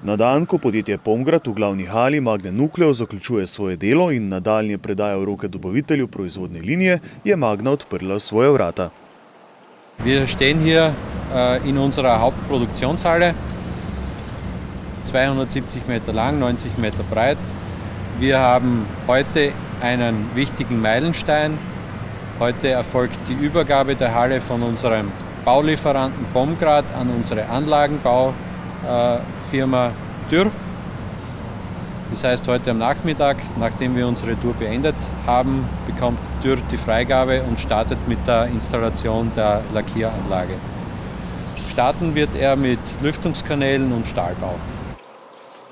Na dan, ko podjetje Pomgrad v glavni hali Magne Nucleo zaključuje svoje delo in nadaljnje predaja v roke dobavitelju proizvodne linije, je Magna odprla svoje vrata. Wir stehen hier in unserer Hauptproduktionshalle, 270 Meter lang, 90 Meter breit. Wir haben heute einen wichtigen Meilenstein. Heute erfolgt die Übergabe der Halle von unserem Baulieferanten Pomgrad an unsere Anlagenbaufirma Dürr. Das heißt, heute am Nachmittag, nachdem wir unsere Tour beendet haben, bekommt Dürr die Freigabe und startet mit der Installation der Lackieranlage. Starten wird er mit Lüftungskanälen und Stahlbau.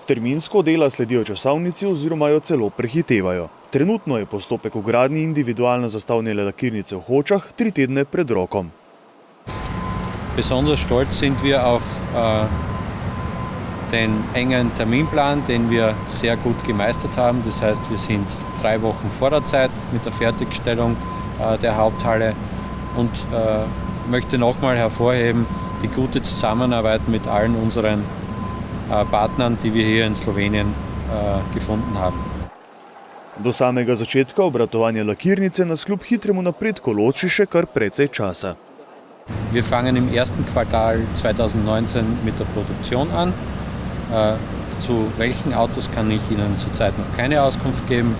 Terminsko dela sledijo časovnici oziroma jo celo prehitevajo. Trenutno je postopek v gradnji individualno zastavljene lakirnice v Hočah 3 tedne pred rokom. Besonders stolz sind wir auf den engen Terminplan, den wir sehr gut gemeistert haben. Das heißt, wir sind 3 Wochen vor der Zeit mit der Fertigstellung der Haupthalle und möchte nochmal hervorheben, die gute Zusammenarbeit mit allen unseren Partnern, die wir hier in Slowenien gefunden haben. Do samega začetka obratovanja lakirnice nas kljub hitremu napredku loči še kar precej časa. Wir fangen im ersten Quartal 2019 mit der Produktion an. Zu welchen Autos kann ich Ihnen zurzeit noch keine Auskunft geben.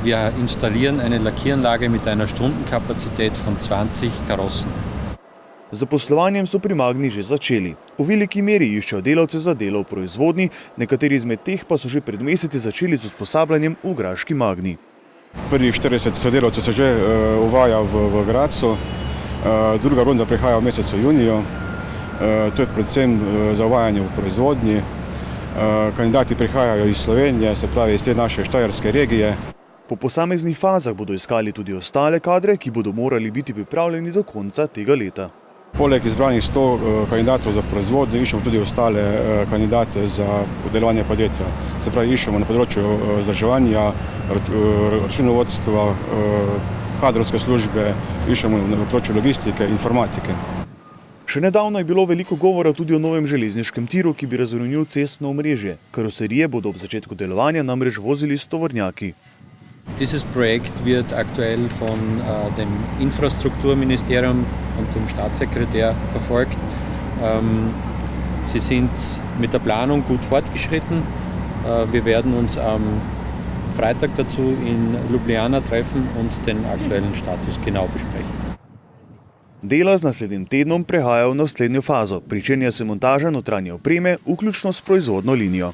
Wir installieren eine Lackieranlage mit einer Stundenkapazität von 20 Karossen. Z zaposlovanjem so pri Magni že začeli. V veliki meri iščejo delavce za delo v proizvodnji, nekateri izmed teh pa so že pred meseci začeli z usposabljanjem v graški Magni. Prvih 40 sodelavcev se že uvaja v Gradcu, druga runda prihaja v mesecu juniju. To je predvsem za uvajanje v proizvodnji. Kandidati prihajajo iz Slovenije, se pravi iz te naše štajerske regije. Po posameznih fazah bodo iskali tudi ostale kadre, ki bodo morali biti pripravljeni do konca tega leta. Poleg izbranih 100 kandidatov za proizvodnjo iščemo tudi ostale kandidate za delovanje podjetja. Se pravi, iščemo na področju vzdrževanja, računovodstva, kadrovske službe, iščemo na področju logistike, informatike. Še nedavno je bilo veliko govora tudi o novem železniškem tiru, ki bi razbremenil cestno omrežje. Karoserije bodo ob začetku delovanja namreč vozili s tovornjaki. Dieses Projekt wird aktuell von dem Infrastrukturministerium und dem Staatssekretär verfolgt. Sie sind mit der Planung gut fortgeschritten. Wir werden uns am Freitag dazu in Ljubljana treffen und den aktuellen Status genau besprechen. Dela z naslednjim tednom prehajajo v naslednjo fazo. Pričenja se montaža notranje opreme, vključno s proizvodno linijo.